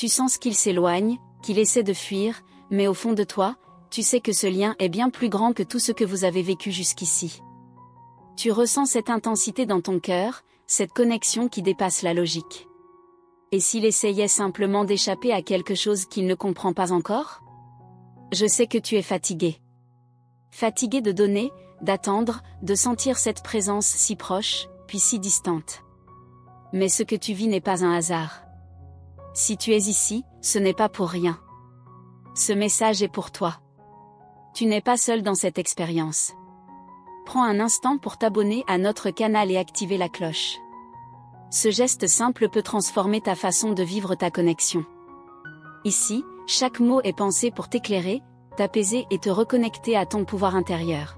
Tu sens qu'il s'éloigne, qu'il essaie de fuir, mais au fond de toi, tu sais que ce lien est bien plus grand que tout ce que vous avez vécu jusqu'ici. Tu ressens cette intensité dans ton cœur, cette connexion qui dépasse la logique. Et s'il essayait simplement d'échapper à quelque chose qu'il ne comprend pas encore? Je sais que tu es fatigué. Fatigué de donner, d'attendre, de sentir cette présence si proche, puis si distante. Mais ce que tu vis n'est pas un hasard. Si tu es ici, ce n'est pas pour rien. Ce message est pour toi. Tu n'es pas seul dans cette expérience. Prends un instant pour t'abonner à notre canal et activer la cloche. Ce geste simple peut transformer ta façon de vivre ta connexion. Ici, chaque mot est pensé pour t'éclairer, t'apaiser et te reconnecter à ton pouvoir intérieur.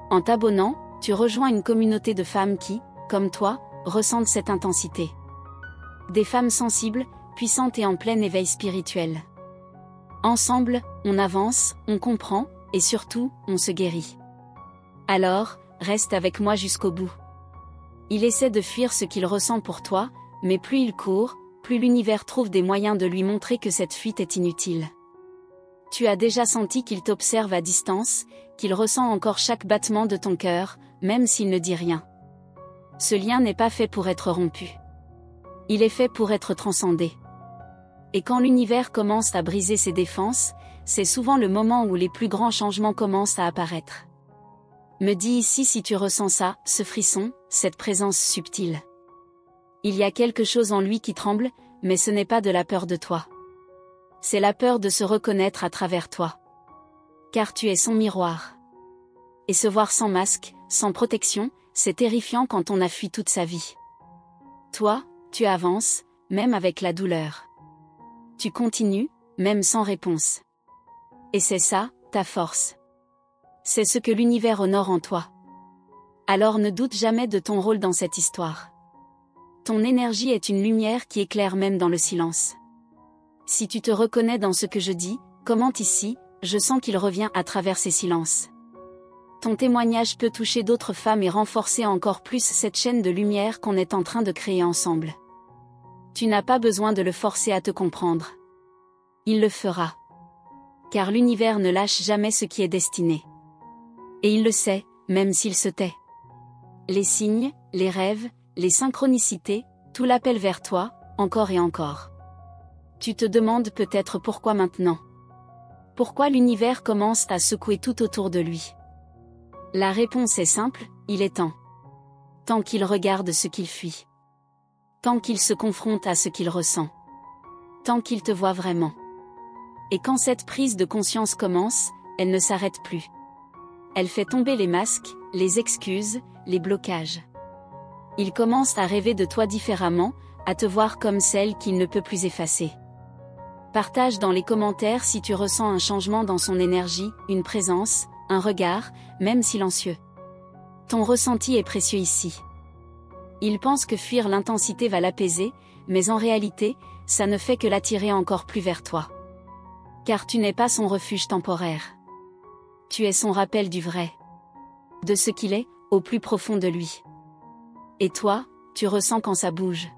En t'abonnant, tu rejoins une communauté de femmes qui, comme toi, ressentent cette intensité. Des femmes sensibles, puissantes et en plein éveil spirituel. Ensemble, on avance, on comprend, et surtout, on se guérit. Alors, reste avec moi jusqu'au bout. Il essaie de fuir ce qu'il ressent pour toi, mais plus il court, plus l'univers trouve des moyens de lui montrer que cette fuite est inutile. Tu as déjà senti qu'il t'observe à distance, qu'il ressent encore chaque battement de ton cœur, même s'il ne dit rien. Ce lien n'est pas fait pour être rompu. Il est fait pour être transcendé. Et quand l'univers commence à briser ses défenses, c'est souvent le moment où les plus grands changements commencent à apparaître. Me dis ici si tu ressens ça, ce frisson, cette présence subtile. Il y a quelque chose en lui qui tremble, mais ce n'est pas de la peur de toi. C'est la peur de se reconnaître à travers toi. Car tu es son miroir. Et se voir sans masque, sans protection, c'est terrifiant quand on a fui toute sa vie. Toi, tu avances, même avec la douleur. Tu continues, même sans réponse. Et c'est ça, ta force. C'est ce que l'univers honore en toi. Alors ne doute jamais de ton rôle dans cette histoire. Ton énergie est une lumière qui éclaire même dans le silence. Si tu te reconnais dans ce que je dis, commente ici, je sens qu'il revient à travers ces silences. Ton témoignage peut toucher d'autres femmes et renforcer encore plus cette chaîne de lumière qu'on est en train de créer ensemble. Tu n'as pas besoin de le forcer à te comprendre. Il le fera. Car l'univers ne lâche jamais ce qui est destiné. Et il le sait, même s'il se tait. Les signes, les rêves, les synchronicités, tout l'appelle vers toi, encore et encore. Tu te demandes peut-être pourquoi maintenant. Pourquoi l'univers commence à secouer tout autour de lui. La réponse est simple, il est temps. Tant qu'il regarde ce qu'il fuit. Tant qu'il se confronte à ce qu'il ressent. Tant qu'il te voit vraiment. Et quand cette prise de conscience commence, elle ne s'arrête plus. Elle fait tomber les masques, les excuses, les blocages. Il commence à rêver de toi différemment, à te voir comme celle qu'il ne peut plus effacer. Partage dans les commentaires si tu ressens un changement dans son énergie, une présence, un regard, même silencieux. Ton ressenti est précieux ici. Il pense que fuir l'intensité va l'apaiser, mais en réalité, ça ne fait que l'attirer encore plus vers toi. Car tu n'es pas son refuge temporaire. Tu es son rappel du vrai. De ce qu'il est, au plus profond de lui. Et toi, tu ressens quand ça bouge.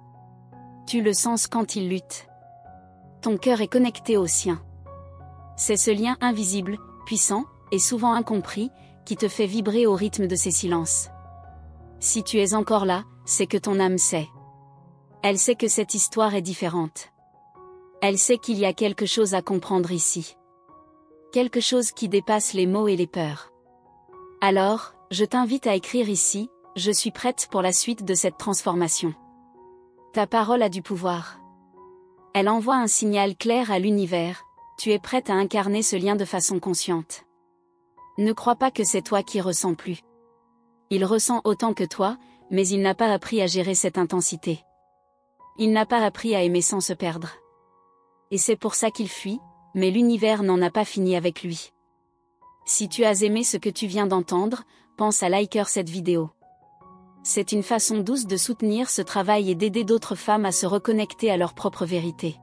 Tu le sens quand il lutte. Ton cœur est connecté au sien. C'est ce lien invisible, puissant, et souvent incompris, qui te fait vibrer au rythme de ses silences. Si tu es encore là, c'est que ton âme sait. Elle sait que cette histoire est différente. Elle sait qu'il y a quelque chose à comprendre ici. Quelque chose qui dépasse les mots et les peurs. Alors, je t'invite à écrire ici, je suis prête pour la suite de cette transformation. Ta parole a du pouvoir. Elle envoie un signal clair à l'univers, tu es prête à incarner ce lien de façon consciente. Ne crois pas que c'est toi qui ressens plus. Il ressent autant que toi, mais il n'a pas appris à gérer cette intensité. Il n'a pas appris à aimer sans se perdre. Et c'est pour ça qu'il fuit, mais l'univers n'en a pas fini avec lui. Si tu as aimé ce que tu viens d'entendre, pense à liker cette vidéo. C'est une façon douce de soutenir ce travail et d'aider d'autres femmes à se reconnecter à leur propre vérité.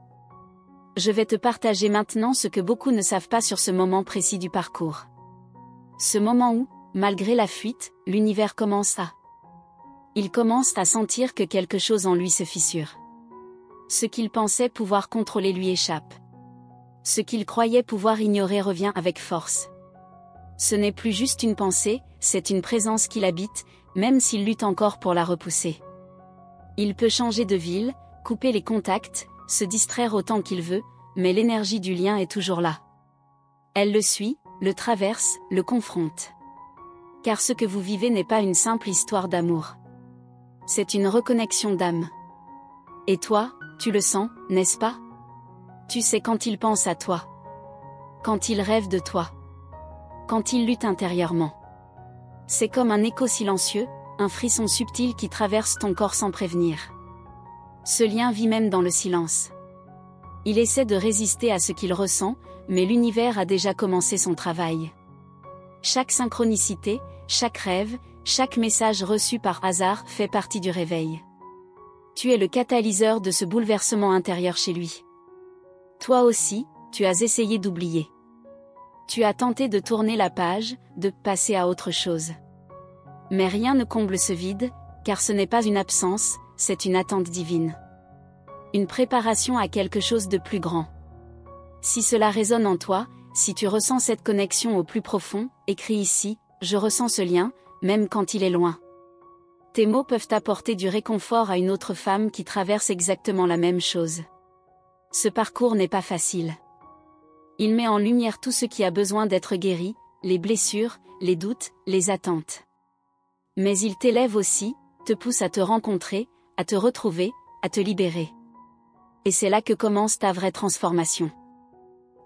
Je vais te partager maintenant ce que beaucoup ne savent pas sur ce moment précis du parcours. Ce moment où, malgré la fuite, l'univers commence à... Il commence à sentir que quelque chose en lui se fissure. Ce qu'il pensait pouvoir contrôler lui échappe. Ce qu'il croyait pouvoir ignorer revient avec force. Ce n'est plus juste une pensée, c'est une présence qui l'habite, même s'il lutte encore pour la repousser. Il peut changer de ville, couper les contacts, se distraire autant qu'il veut, mais l'énergie du lien est toujours là. Elle le suit, le traverse, le confronte. Car ce que vous vivez n'est pas une simple histoire d'amour. C'est une reconnexion d'âme. Et toi, tu le sens, n'est-ce pas? Tu sais quand il pense à toi. Quand il rêve de toi. Quand il lutte intérieurement. C'est comme un écho silencieux, un frisson subtil qui traverse ton corps sans prévenir. Ce lien vit même dans le silence. Il essaie de résister à ce qu'il ressent, mais l'univers a déjà commencé son travail. Chaque synchronicité, chaque rêve, chaque message reçu par hasard fait partie du réveil. Tu es le catalyseur de ce bouleversement intérieur chez lui. Toi aussi, tu as essayé d'oublier. Tu as tenté de tourner la page, de passer à autre chose. Mais rien ne comble ce vide, car ce n'est pas une absence, c'est une attente divine. Une préparation à quelque chose de plus grand. Si cela résonne en toi, si tu ressens cette connexion au plus profond, écris ici, je ressens ce lien, même quand il est loin. Tes mots peuvent apporter du réconfort à une autre femme qui traverse exactement la même chose. Ce parcours n'est pas facile. Il met en lumière tout ce qui a besoin d'être guéri, les blessures, les doutes, les attentes. Mais il t'élève aussi, te pousse à te rencontrer, à te retrouver, à te libérer. Et c'est là que commence ta vraie transformation.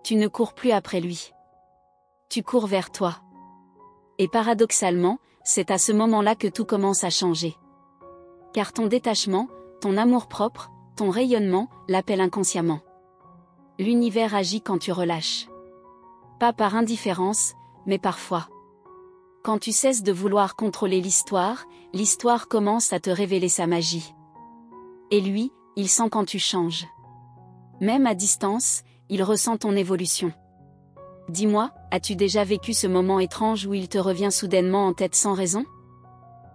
Tu ne cours plus après lui. Tu cours vers toi. Et paradoxalement, c'est à ce moment-là que tout commence à changer. Car ton détachement, ton amour-propre, ton rayonnement, l'appellent inconsciemment. L'univers agit quand tu relâches. Pas par indifférence, mais parfois. Quand tu cesses de vouloir contrôler l'histoire commence à te révéler sa magie. Et lui, il sent quand tu changes. Même à distance, il ressent ton évolution. Dis-moi, as-tu déjà vécu ce moment étrange où il te revient soudainement en tête sans raison?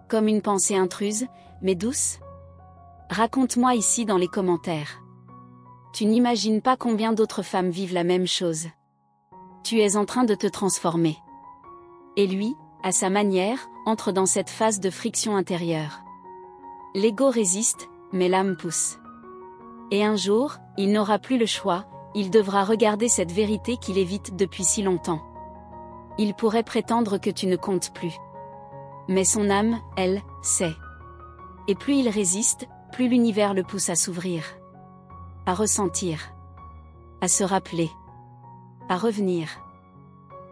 Comme une pensée intruse, mais douce? Raconte-moi ici dans les commentaires. Tu n'imagines pas combien d'autres femmes vivent la même chose. Tu es en train de te transformer. Et lui, à sa manière, entre dans cette phase de friction intérieure. L'ego résiste, mais l'âme pousse. Et un jour, il n'aura plus le choix, il devra regarder cette vérité qu'il évite depuis si longtemps. Il pourrait prétendre que tu ne comptes plus. Mais son âme, elle, sait. Et plus il résiste, plus l'univers le pousse à s'ouvrir. À ressentir. À se rappeler. À revenir.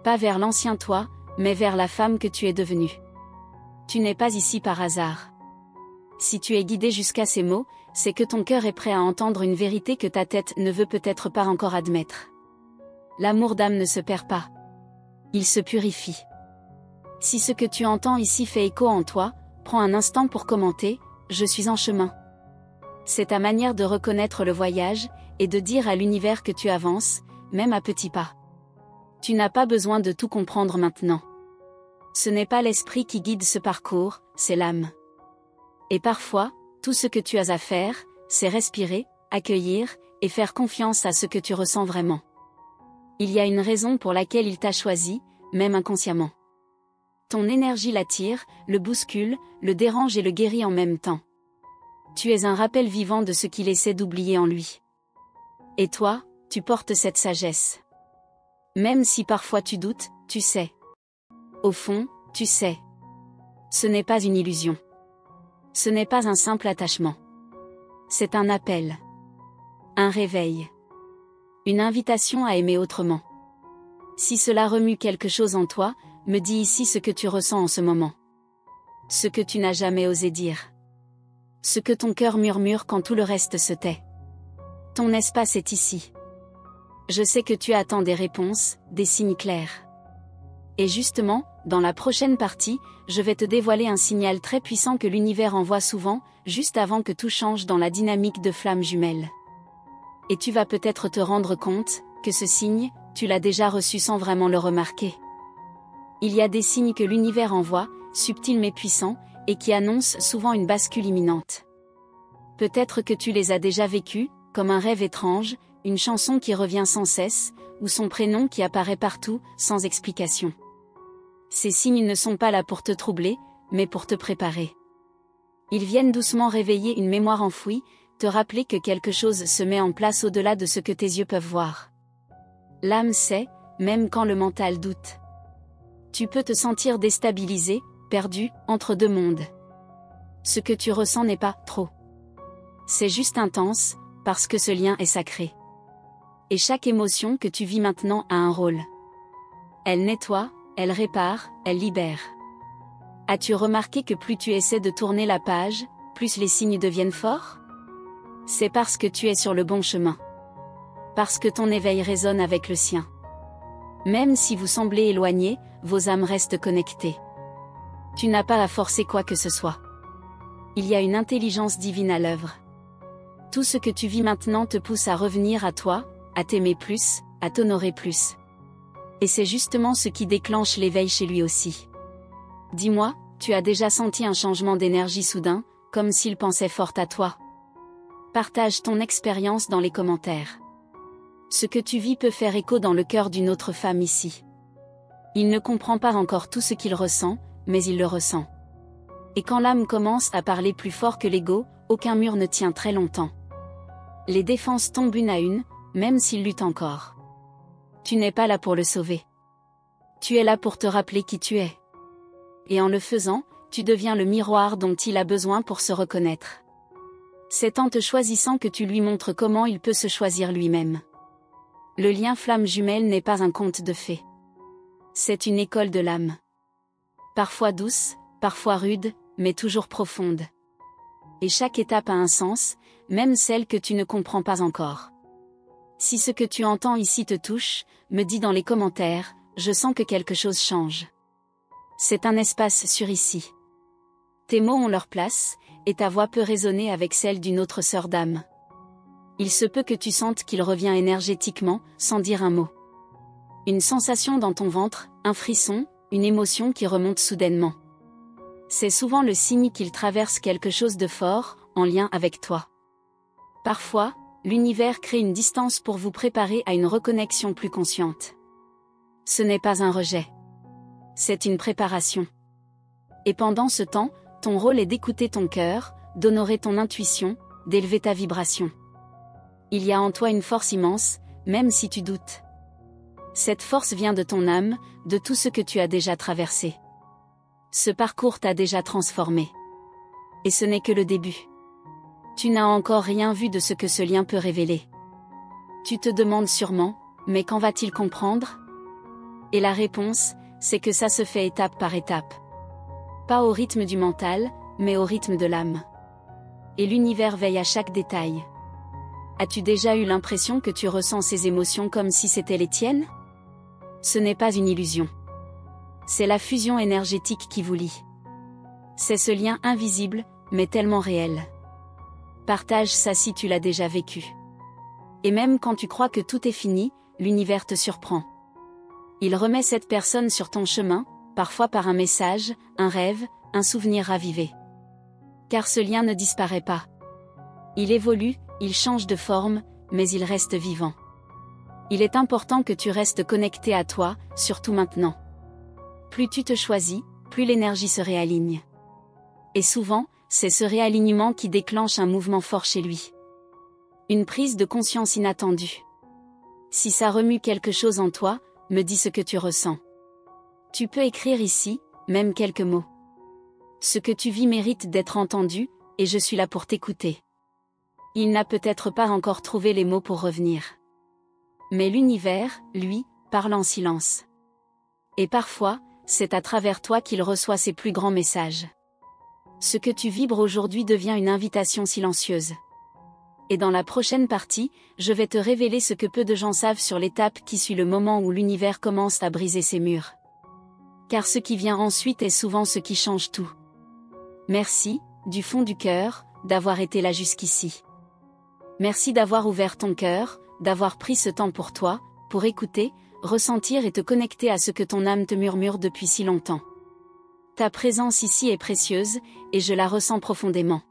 Pas vers l'ancien toi, mais vers la femme que tu es devenue. Tu n'es pas ici par hasard. Si tu es guidé jusqu'à ces mots, c'est que ton cœur est prêt à entendre une vérité que ta tête ne veut peut-être pas encore admettre. L'amour d'âme ne se perd pas. Il se purifie. Si ce que tu entends ici fait écho en toi, prends un instant pour commenter, je suis en chemin. C'est ta manière de reconnaître le voyage, et de dire à l'univers que tu avances, même à petits pas. Tu n'as pas besoin de tout comprendre maintenant. Ce n'est pas l'esprit qui guide ce parcours, c'est l'âme. Et parfois, tout ce que tu as à faire, c'est respirer, accueillir, et faire confiance à ce que tu ressens vraiment. Il y a une raison pour laquelle il t'a choisi, même inconsciemment. Ton énergie l'attire, le bouscule, le dérange et le guérit en même temps. Tu es un rappel vivant de ce qu'il essaie d'oublier en lui. Et toi, tu portes cette sagesse. Même si parfois tu doutes, tu sais. Au fond, tu sais. Ce n'est pas une illusion. Ce n'est pas un simple attachement. C'est un appel. Un réveil. Une invitation à aimer autrement. Si cela remue quelque chose en toi, me dis ici ce que tu ressens en ce moment. Ce que tu n'as jamais osé dire. Ce que ton cœur murmure quand tout le reste se tait. Ton espace est ici. Je sais que tu attends des réponses, des signes clairs. Et justement, dans la prochaine partie, je vais te dévoiler un signal très puissant que l'univers envoie souvent, juste avant que tout change dans la dynamique de flammes jumelles. Et tu vas peut-être te rendre compte que ce signe, tu l'as déjà reçu sans vraiment le remarquer. Il y a des signes que l'univers envoie, subtils mais puissants, et qui annoncent souvent une bascule imminente. Peut-être que tu les as déjà vécus, comme un rêve étrange, une chanson qui revient sans cesse, ou son prénom qui apparaît partout, sans explication. Ces signes ne sont pas là pour te troubler, mais pour te préparer. Ils viennent doucement réveiller une mémoire enfouie, te rappeler que quelque chose se met en place au-delà de ce que tes yeux peuvent voir. L'âme sait, même quand le mental doute. Tu peux te sentir déstabilisé, perdu, entre deux mondes. Ce que tu ressens n'est pas trop. C'est juste intense, parce que ce lien est sacré. Et chaque émotion que tu vis maintenant a un rôle. Elle nettoie, elle répare, elle libère. As-tu remarqué que plus tu essaies de tourner la page, plus les signes deviennent forts? C'est parce que tu es sur le bon chemin. Parce que ton éveil résonne avec le sien. Même si vous semblez éloignés, vos âmes restent connectées. Tu n'as pas à forcer quoi que ce soit. Il y a une intelligence divine à l'œuvre. Tout ce que tu vis maintenant te pousse à revenir à toi, à t'aimer plus, à t'honorer plus. Et c'est justement ce qui déclenche l'éveil chez lui aussi. Dis-moi, tu as déjà senti un changement d'énergie soudain, comme s'il pensait fort à toi? Partage ton expérience dans les commentaires. Ce que tu vis peut faire écho dans le cœur d'une autre femme ici. Il ne comprend pas encore tout ce qu'il ressent, mais il le ressent. Et quand l'âme commence à parler plus fort que l'ego, aucun mur ne tient très longtemps. Les défenses tombent une à une, même s'il lutte encore. Tu n'es pas là pour le sauver. Tu es là pour te rappeler qui tu es. Et en le faisant, tu deviens le miroir dont il a besoin pour se reconnaître. C'est en te choisissant que tu lui montres comment il peut se choisir lui-même. Le lien flamme jumelle n'est pas un conte de fées. C'est une école de l'âme. Parfois douce, parfois rude, mais toujours profonde. Et chaque étape a un sens, même celle que tu ne comprends pas encore. Si ce que tu entends ici te touche, me dis dans les commentaires, je sens que quelque chose change. C'est un espace sûr ici. Tes mots ont leur place, et ta voix peut résonner avec celle d'une autre sœur d'âme. Il se peut que tu sentes qu'il revient énergétiquement, sans dire un mot. Une sensation dans ton ventre, un frisson, une émotion qui remonte soudainement. C'est souvent le signe qu'il traverse quelque chose de fort, en lien avec toi. Parfois, l'univers crée une distance pour vous préparer à une reconnexion plus consciente. Ce n'est pas un rejet. C'est une préparation. Et pendant ce temps, ton rôle est d'écouter ton cœur, d'honorer ton intuition, d'élever ta vibration. Il y a en toi une force immense, même si tu doutes. Cette force vient de ton âme, de tout ce que tu as déjà traversé. Ce parcours t'a déjà transformé. Et ce n'est que le début. Tu n'as encore rien vu de ce que ce lien peut révéler. Tu te demandes sûrement, mais quand va-t-il comprendre? Et la réponse, c'est que ça se fait étape par étape. Pas au rythme du mental, mais au rythme de l'âme. Et l'univers veille à chaque détail. As-tu déjà eu l'impression que tu ressens ces émotions comme si c'était les tiennes? Ce n'est pas une illusion. C'est la fusion énergétique qui vous lie. C'est ce lien invisible, mais tellement réel. Partage ça si tu l'as déjà vécu. Et même quand tu crois que tout est fini, l'univers te surprend. Il remet cette personne sur ton chemin, parfois par un message, un rêve, un souvenir ravivé. Car ce lien ne disparaît pas. Il évolue, il change de forme, mais il reste vivant. Il est important que tu restes connecté à toi, surtout maintenant. Plus tu te choisis, plus l'énergie se réaligne. Et souvent, c'est ce réalignement qui déclenche un mouvement fort chez lui. Une prise de conscience inattendue. Si ça remue quelque chose en toi, me dis ce que tu ressens. Tu peux écrire ici, même quelques mots. Ce que tu vis mérite d'être entendu, et je suis là pour t'écouter. Il n'a peut-être pas encore trouvé les mots pour revenir. Mais l'univers, lui, parle en silence. Et parfois, c'est à travers toi qu'il reçoit ses plus grands messages. Ce que tu vibres aujourd'hui devient une invitation silencieuse. Et dans la prochaine partie, je vais te révéler ce que peu de gens savent sur l'étape qui suit le moment où l'univers commence à briser ses murs. Car ce qui vient ensuite est souvent ce qui change tout. Merci, du fond du cœur, d'avoir été là jusqu'ici. Merci d'avoir ouvert ton cœur, d'avoir pris ce temps pour toi, pour écouter, ressentir et te connecter à ce que ton âme te murmure depuis si longtemps. Ta présence ici est précieuse, et je la ressens profondément.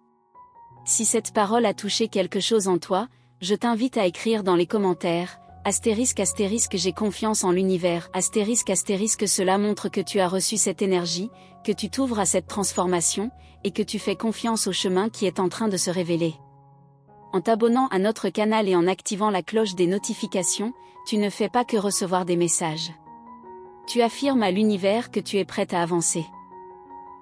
Si cette parole a touché quelque chose en toi, Je t'invite à écrire dans les commentaires, *** j'ai confiance en l'univers, *** cela montre que tu as reçu cette énergie, que tu t'ouvres à cette transformation, et que tu fais confiance au chemin qui est en train de se révéler. En t'abonnant à notre canal et en activant la cloche des notifications, tu ne fais pas que recevoir des messages. Tu affirmes à l'univers que tu es prête à avancer.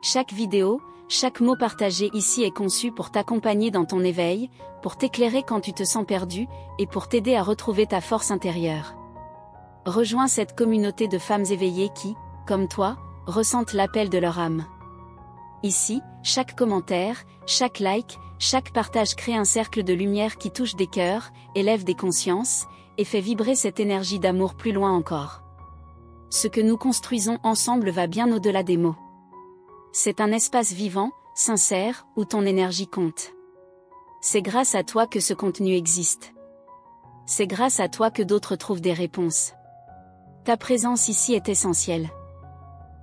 Chaque vidéo, chaque mot partagé ici est conçu pour t'accompagner dans ton éveil, pour t'éclairer quand tu te sens perdu, et pour t'aider à retrouver ta force intérieure. Rejoins cette communauté de femmes éveillées qui, comme toi, ressentent l'appel de leur âme. Ici, chaque commentaire, chaque like, chaque partage crée un cercle de lumière qui touche des cœurs, élève des consciences, et fait vibrer cette énergie d'amour plus loin encore. Ce que nous construisons ensemble va bien au-delà des mots. C'est un espace vivant, sincère, où ton énergie compte. C'est grâce à toi que ce contenu existe. C'est grâce à toi que d'autres trouvent des réponses. Ta présence ici est essentielle.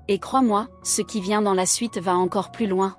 Et crois-moi, ce qui vient dans la suite va encore plus loin.